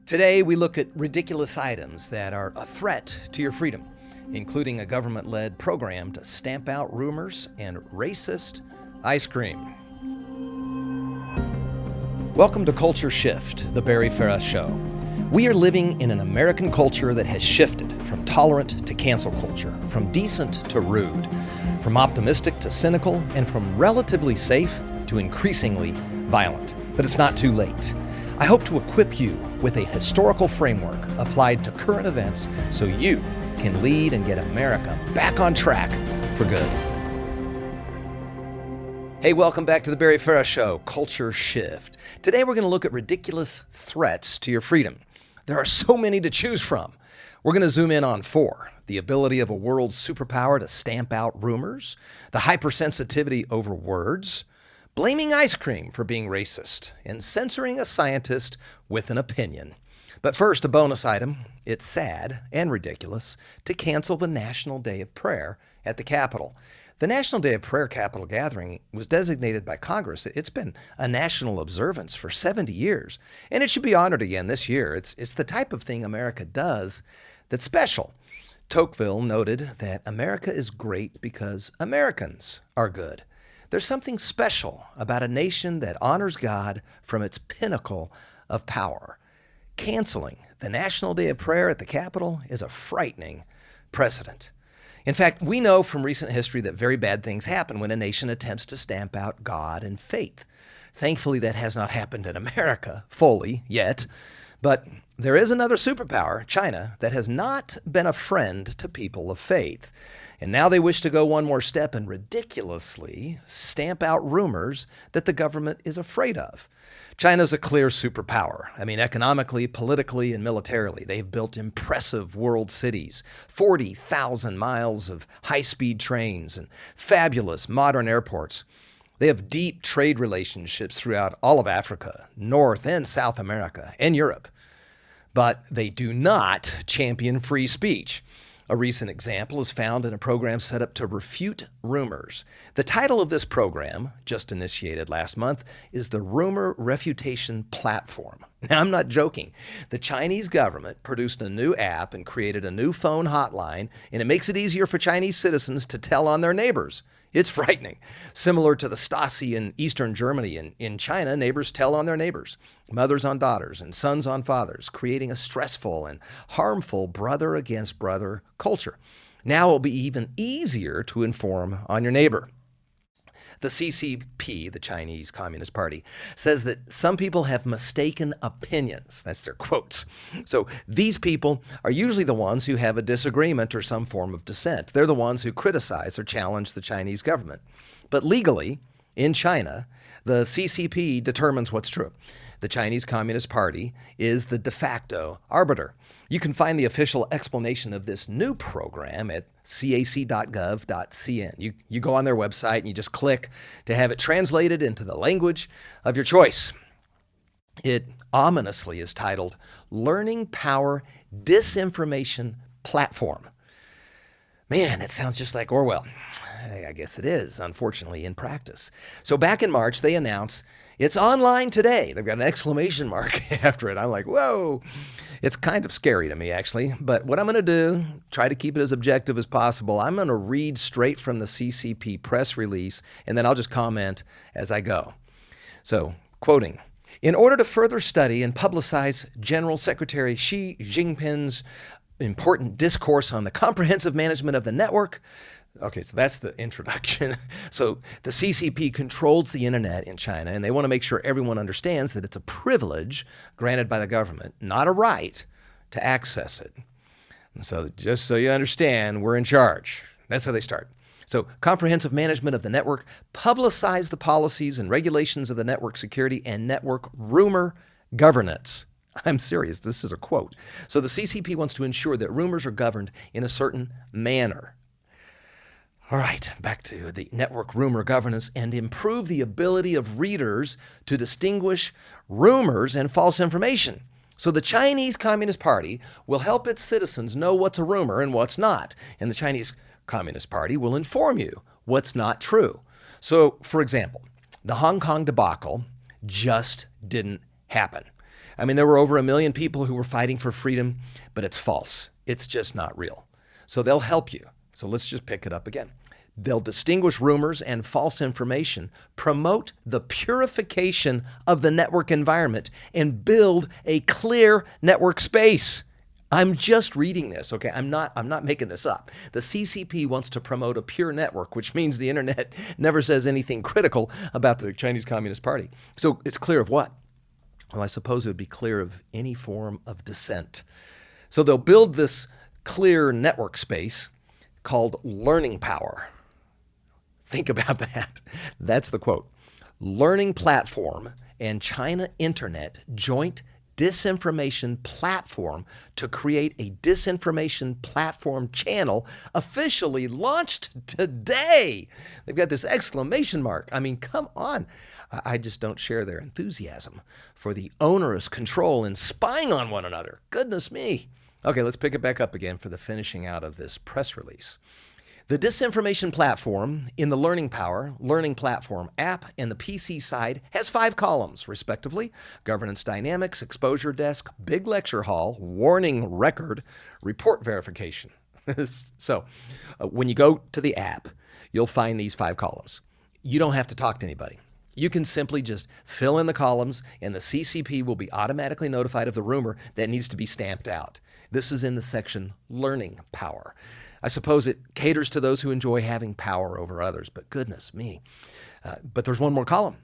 Today, we look at ridiculous items that are a threat to your freedom, including a government-led program to stamp out rumors and racist ice cream. Welcome to Culture Shift, the Barry Farah Show. We are living in an American culture that has shifted from tolerant to cancel culture, from decent to rude, from optimistic to cynical, and from relatively safe to increasingly violent. But it's not too late. I hope to equip you with a historical framework applied to current events so you can lead and get America back on track for good. Hey, welcome back to the Barry Farah Show, Culture Shift. Today we're going to look at ridiculous threats to your freedom. There are so many to choose from. We're going to zoom in on four: the ability of a world superpower to stamp out rumors, the hypersensitivity over words, blaming ice cream for being racist, and censoring a scientist with an opinion. But first, a bonus item. It's sad and ridiculous to cancel the National Day of Prayer at the Capitol. The National Day of Prayer Capitol Gathering was designated by Congress. It's been a national observance for 70 years, and it should be honored again this year. It's the type of thing America does that's special. Tocqueville noted that America is great because Americans are good. There's something special about a nation that honors God from its pinnacle of power. Canceling the National Day of Prayer at the Capitol is a frightening precedent. In fact, we know from recent history that very bad things happen when a nation attempts to stamp out God and faith. Thankfully, that has not happened in America fully yet. But there is another superpower, China, that has not been a friend to people of faith. And now they wish to go one more step and ridiculously stamp out rumors that the government is afraid of. China's a clear superpower. Economically, politically, and militarily. They've built impressive world cities, 40,000 miles of high-speed trains, and fabulous modern airports. They have deep trade relationships throughout all of Africa, North and South America, and Europe. But they do not champion free speech. A recent example is found in a program set up to refute rumors. The title of this program, just initiated last month, is the Rumor Refutation Platform. Now, I'm not joking. The Chinese government produced a new app and created a new phone hotline, and it makes it easier for Chinese citizens to tell on their neighbors. It's frightening. Similar to the Stasi in Eastern Germany, in China, neighbors tell on their neighbors, mothers on daughters, and sons on fathers, creating a stressful and harmful brother against brother culture. Now it'll be even easier to inform on your neighbor. The CCP, the Chinese Communist Party, says that some people have mistaken opinions. That's their quotes. So these people are usually the ones who have a disagreement or some form of dissent. They're the ones who criticize or challenge the Chinese government. But legally, in China, the CCP determines what's true. The Chinese Communist Party is the de facto arbiter. You can find the official explanation of this new program at cac.gov.cn. You go on their website and you just click to have it translated into the language of your choice. It ominously is titled Learning Power Disinformation Platform. Man, it sounds just like Orwell. I guess it is, unfortunately, in practice. So back in March, they announced it's online today. They've got an exclamation mark after it. I'm like, whoa. It's kind of scary to me, actually. But what I'm going to do, try to keep it as objective as possible. I'm going to read straight from the CCP press release, and then I'll just comment as I go. So, quoting, in order to further study and publicize General Secretary Xi Jinping's important discourse on the comprehensive management of the network. Okay, so that's the introduction. So the CCP controls the internet in China, and they want to make sure everyone understands that it's a privilege granted by the government, not a right to access it. And so just so you understand, we're in charge. That's how they start. So comprehensive management of the network, publicize the policies and regulations of the network security and network rumor governance. I'm serious. This is a quote. So the CCP wants to ensure that rumors are governed in a certain manner. All right, back to the network rumor governance and improve the ability of readers to distinguish rumors and false information. So the Chinese Communist Party will help its citizens know what's a rumor and what's not. And the Chinese Communist Party will inform you what's not true. So, for example, the Hong Kong debacle just didn't happen. I mean, there were over 1 million people who were fighting for freedom, but it's false. It's just not real. So they'll help you. So let's just pick it up again. They'll distinguish rumors and false information, promote the purification of the network environment, and build a clear network space. I'm just reading this, okay? I'm not making this up. The CCP wants to promote a pure network, which means the internet never says anything critical about the Chinese Communist Party. So it's clear of what? Well, I suppose it would be clear of any form of dissent. So they'll build this clear network space called learning power. Think about that. That's the quote. Learning platform and China Internet joint disinformation platform to create a disinformation platform channel officially launched today. They've got this exclamation mark. I mean, come on. I just don't share their enthusiasm for the onerous control and spying on one another. Goodness me. Okay, let's pick it back up again for the finishing out of this press release. The disinformation platform in the Learning Power, Learning Platform app and the PC side has 5 columns, respectively: governance dynamics, exposure desk, big lecture hall, warning record, report verification. So when you go to the app, you'll find these 5 columns. You don't have to talk to anybody. You can simply just fill in the columns and the CCP will be automatically notified of the rumor that needs to be stamped out. This is in the section Learning Power. I suppose it caters to those who enjoy having power over others, but goodness me. But there's one more column.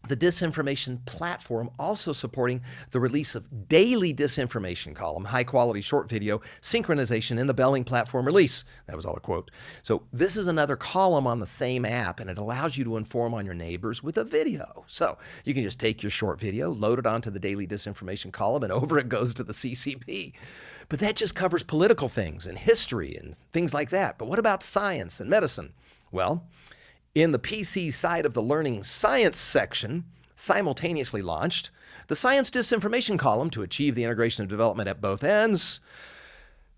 The disinformation platform also supporting the release of daily disinformation column, high quality short video, synchronization in the Belling platform release. That was all a quote. So this is another column on the same app, and it allows you to inform on your neighbors with a video. So you can just take your short video, load it onto the daily disinformation column, and over it goes to the CCP. But that just covers political things and history and things like that. But what about science and medicine? Well, in the PC side of the Learning Science section, simultaneously launched the Science Disinformation column to achieve the integration of development at both ends.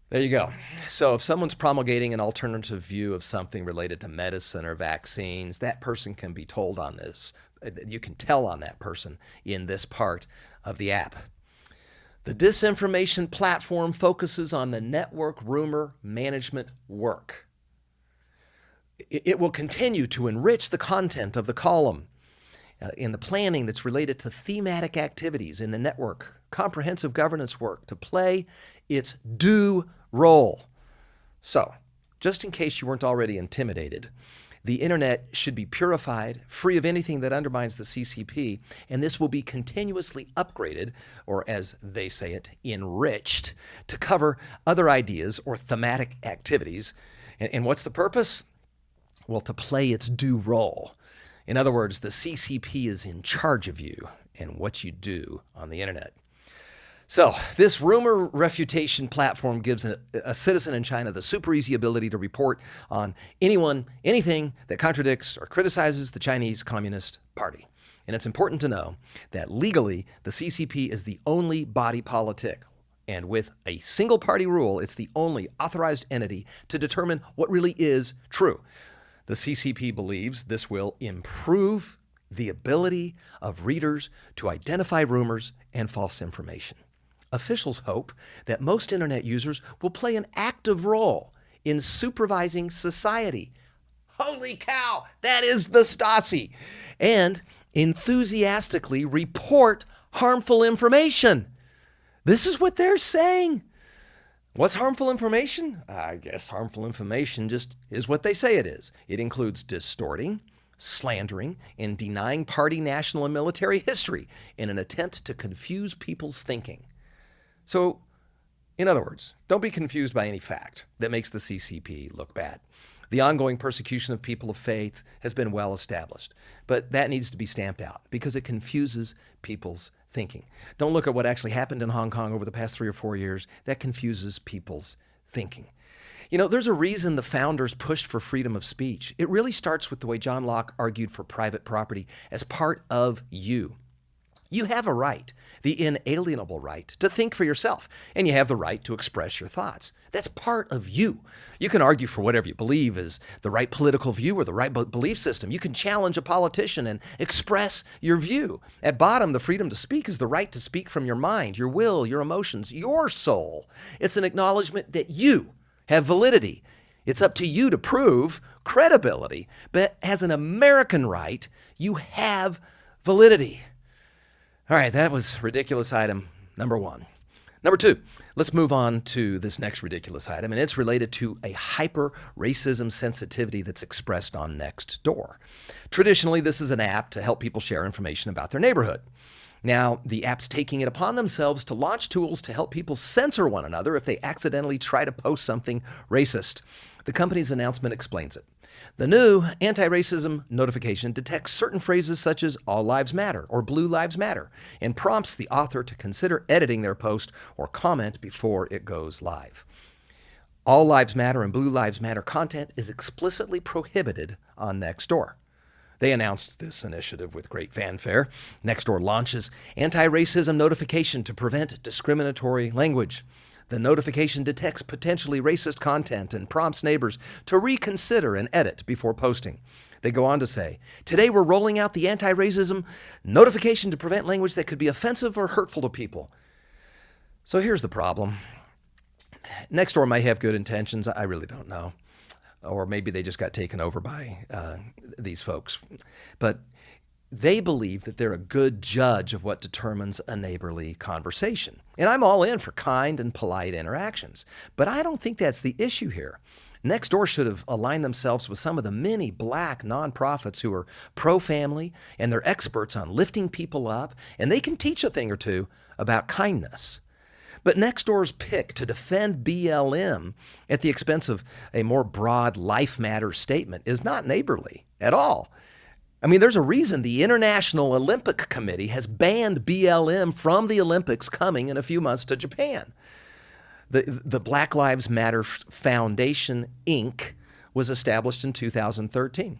There you go. So if someone's promulgating an alternative view of something related to medicine or vaccines, that person can be told on this. You can tell on that person in this part of the app. The disinformation platform focuses on the network rumor management work. It will continue to enrich the content of the column in the planning that's related to thematic activities in the network, comprehensive governance work to play its due role. So, just in case you weren't already intimidated, the internet should be purified, free of anything that undermines the CCP, and this will be continuously upgraded, or as they say it, enriched, to cover other ideas or thematic activities. And what's the purpose? Well, to play its due role. In other words, the CCP is in charge of you and what you do on the internet. So this rumor refutation platform gives a citizen in China the super easy ability to report on anything that contradicts or criticizes the Chinese Communist Party. And it's important to know that legally, the CCP is the only body politic. And with a single party rule, it's the only authorized entity to determine what really is true. The CCP believes this will improve the ability of readers to identify rumors and false information. Officials hope that most internet users will play an active role in supervising society. Holy cow, that is the Stasi! And enthusiastically report harmful information. This is what they're saying. What's harmful information? I guess harmful information just is what they say it is. It includes distorting, slandering, and denying party, national, and military history in an attempt to confuse people's thinking. So, in other words, don't be confused by any fact that makes the CCP look bad. The ongoing persecution of people of faith has been well established, but that needs to be stamped out because it confuses people's thinking. Don't look at what actually happened in Hong Kong over the past 3 or 4 years. That confuses people's thinking. You know, there's a reason the founders pushed for freedom of speech. It really starts with the way John Locke argued for private property as part of you. You have a right, the inalienable right, to think for yourself, and you have the right to express your thoughts. That's part of you. You can argue for whatever you believe is the right political view or the right belief system. You can challenge a politician and express your view. At bottom, the freedom to speak is the right to speak from your mind, your will, your emotions, your soul. It's an acknowledgement that you have validity. It's up to you to prove credibility. But as an American right, you have validity. All right, that was ridiculous item number 1. Number 2, let's move on to this next ridiculous item, and it's related to a hyper-racism sensitivity that's expressed on Nextdoor. Traditionally, this is an app to help people share information about their neighborhood. Now, the app's taking it upon themselves to launch tools to help people censor one another if they accidentally try to post something racist. The company's announcement explains it. The new anti-racism notification detects certain phrases such as "all lives matter" or "blue lives matter" and prompts the author to consider editing their post or comment before it goes live. All lives matter and blue lives matter content is explicitly prohibited on Nextdoor. They announced this initiative with great fanfare. Nextdoor launches anti-racism notification to prevent discriminatory language. The notification detects potentially racist content and prompts neighbors to reconsider and edit before posting. They go on to say, "Today we're rolling out the anti-racism notification to prevent language that could be offensive or hurtful to people." So here's the problem. Nextdoor might have good intentions. I really don't know. Or maybe they just got taken over by these folks. But they believe that they're a good judge of what determines a neighborly conversation. And I'm all in for kind and polite interactions. But I don't think that's the issue here. Nextdoor should have aligned themselves with some of the many black nonprofits who are pro-family and they're experts on lifting people up, and they can teach a thing or two about kindness. But Nextdoor's pick to defend BLM at the expense of a more broad life matters statement is not neighborly at all. I mean, there's a reason the International Olympic Committee has banned BLM from the Olympics coming in a few months to Japan. The Black Lives Matter Foundation, Inc. was established in 2013.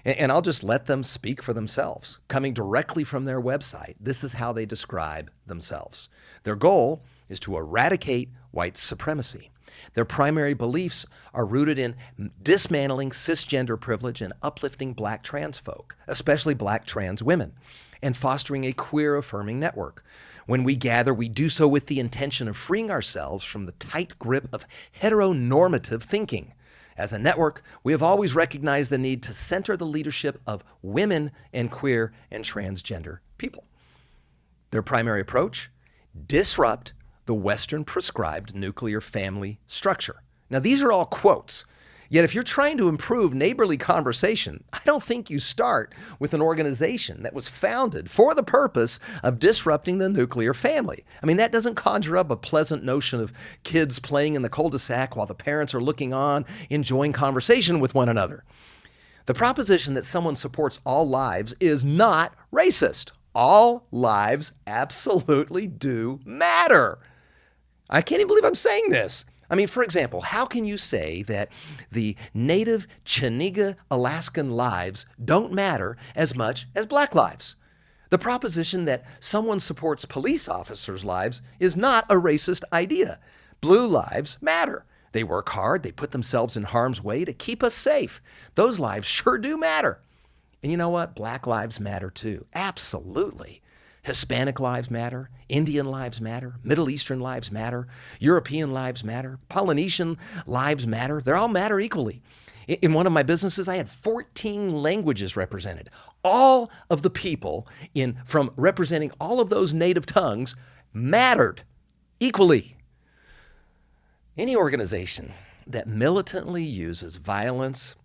And I'll just let them speak for themselves. Coming directly from their website, this is how they describe themselves. Their goal is to eradicate white supremacy. Their primary beliefs are rooted in dismantling cisgender privilege and uplifting black trans folk, especially black trans women, and fostering a queer-affirming network. When we gather, we do so with the intention of freeing ourselves from the tight grip of heteronormative thinking. As a network, we have always recognized the need to center the leadership of women and queer and transgender people. Their primary approach? Disrupt the Western prescribed nuclear family structure. Now, these are all quotes. Yet if you're trying to improve neighborly conversation, I don't think you start with an organization that was founded for the purpose of disrupting the nuclear family. I mean, that doesn't conjure up a pleasant notion of kids playing in the cul-de-sac while the parents are looking on, enjoying conversation with one another. The proposition that someone supports all lives is not racist. All lives absolutely do matter. I can't even believe I'm saying this. I mean, for example, how can you say that the native Chiniga Alaskan lives don't matter as much as black lives? The proposition that someone supports police officers' lives is not a racist idea. Blue lives matter. They work hard. They put themselves in harm's way to keep us safe. Those lives sure do matter. And you know what? Black lives matter too. Absolutely. Hispanic lives matter, Indian lives matter, Middle Eastern lives matter, European lives matter, Polynesian lives matter. They all matter equally. In one of my businesses, I had 14 languages represented. All of the people from representing all of those native tongues mattered equally. Any organization that militantly uses violence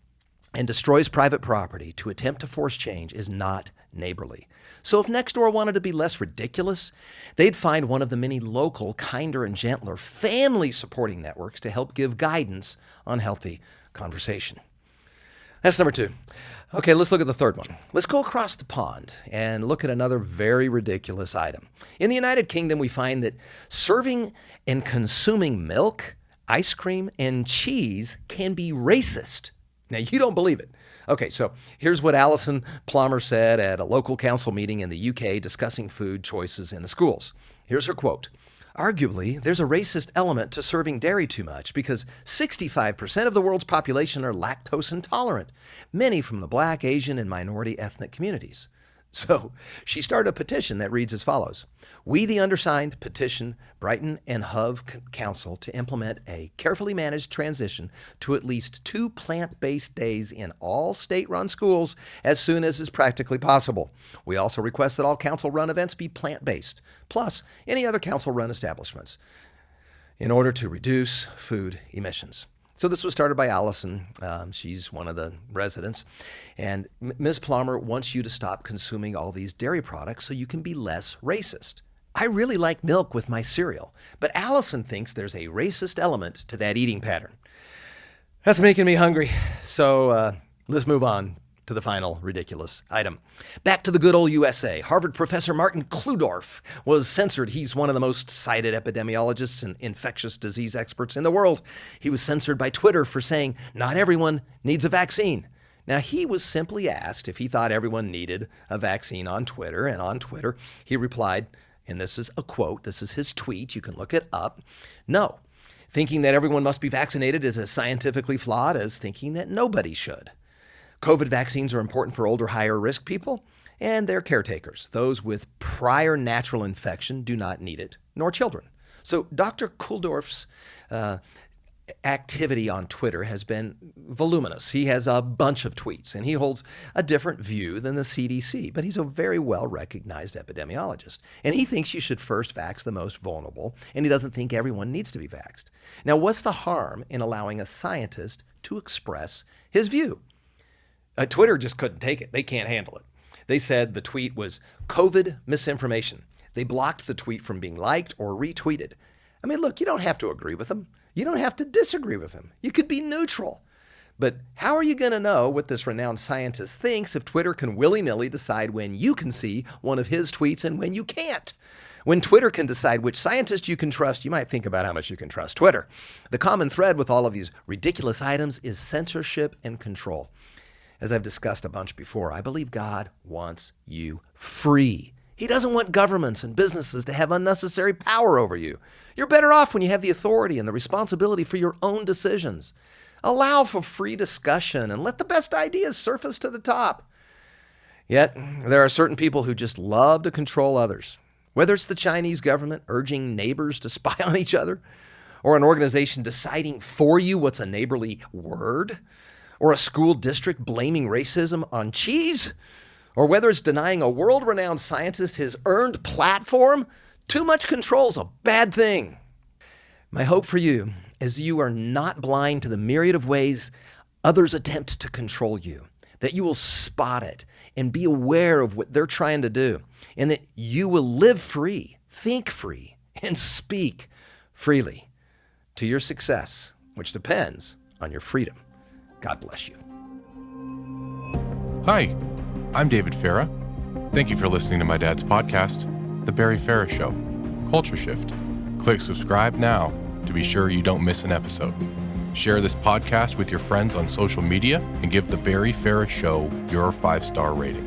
and destroys private property to attempt to force change is not neighborly. So if Nextdoor wanted to be less ridiculous, they'd find one of the many local, kinder and gentler family-supporting networks to help give guidance on healthy conversation. That's number 2. Okay, let's look at the third one. Let's go across the pond and look at another very ridiculous item. In the United Kingdom, we find that serving and consuming milk, ice cream, and cheese can be racist. Now, you don't believe it. Okay, so here's what Alison Plummer said at a local council meeting in the UK discussing food choices in the schools. Here's her quote. Arguably, there's a racist element to serving dairy too much because 65% of the world's population are lactose intolerant, many from the Black, Asian, and minority ethnic communities. So she started a petition that reads as follows. We, the undersigned, petition Brighton and Hove Council to implement a carefully managed transition to at least 2 plant-based days in all state-run schools as soon as is practically possible. We also request that all council-run events be plant-based, plus any other council-run establishments, in order to reduce food emissions. So this was started by Alison. She's one of the residents. And Ms. Plummer wants you to stop consuming all these dairy products so you can be less racist. I really like milk with my cereal, but Alison thinks there's a racist element to that eating pattern. That's making me hungry. So let's move on to the final ridiculous item. Back to the good old USA. Harvard professor Martin Kulldorff was censored. He's one of the most cited epidemiologists and infectious disease experts in the world. He was censored by Twitter for saying not everyone needs a vaccine. Now, he was simply asked if he thought everyone needed a vaccine on Twitter, and on Twitter he replied, and this is a quote, this is his tweet, you can look it up, no. Thinking that everyone must be vaccinated is as scientifically flawed as thinking that nobody should. COVID vaccines are important for older, higher-risk people and their caretakers. Those with prior natural infection do not need it, nor children. So Dr. Kulldorff's activity on Twitter has been voluminous. He has a bunch of tweets, and he holds a different view than the CDC, but he's a very well-recognized epidemiologist. And he thinks you should first vax the most vulnerable, and he doesn't think everyone needs to be vaxxed. Now, what's the harm in allowing a scientist to express his view? Twitter just couldn't take it. They can't handle it. They said the tweet was COVID misinformation. They blocked the tweet from being liked or retweeted. I mean, look, you don't have to agree with them. You don't have to disagree with them. You could be neutral. But how are you going to know what this renowned scientist thinks if Twitter can willy-nilly decide when you can see one of his tweets and when you can't? When Twitter can decide which scientist you can trust, you might think about how much you can trust Twitter. The common thread with all of these ridiculous items is censorship and control. As I've discussed a bunch before, I believe God wants you free. He doesn't want governments and businesses to have unnecessary power over you. You're better off when you have the authority and the responsibility for your own decisions. Allow for free discussion and let the best ideas surface to the top. Yet, there are certain people who just love to control others. Whether it's the Chinese government urging neighbors to spy on each other, or an organization deciding for you what's a neighborly word, or a school district blaming racism on cheese, or whether it's denying a world-renowned scientist his earned platform, too much control's a bad thing. My hope for you is you are not blind to the myriad of ways others attempt to control you, that you will spot it and be aware of what they're trying to do, and that you will live free, think free, and speak freely to your success, which depends on your freedom. God bless you. Hi, I'm David Farah. Thank you for listening to my dad's podcast, The Barry Farah Show, Culture Shift. Click subscribe now to be sure you don't miss an episode. Share this podcast with your friends on social media and give The Barry Farah Show your 5-star rating.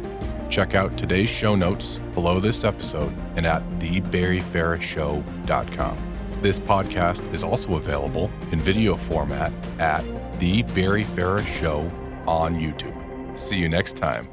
Check out today's show notes below this episode and at thebarryfarahshow.com. This podcast is also available in video format at The Barry Farah Show on YouTube. See you next time.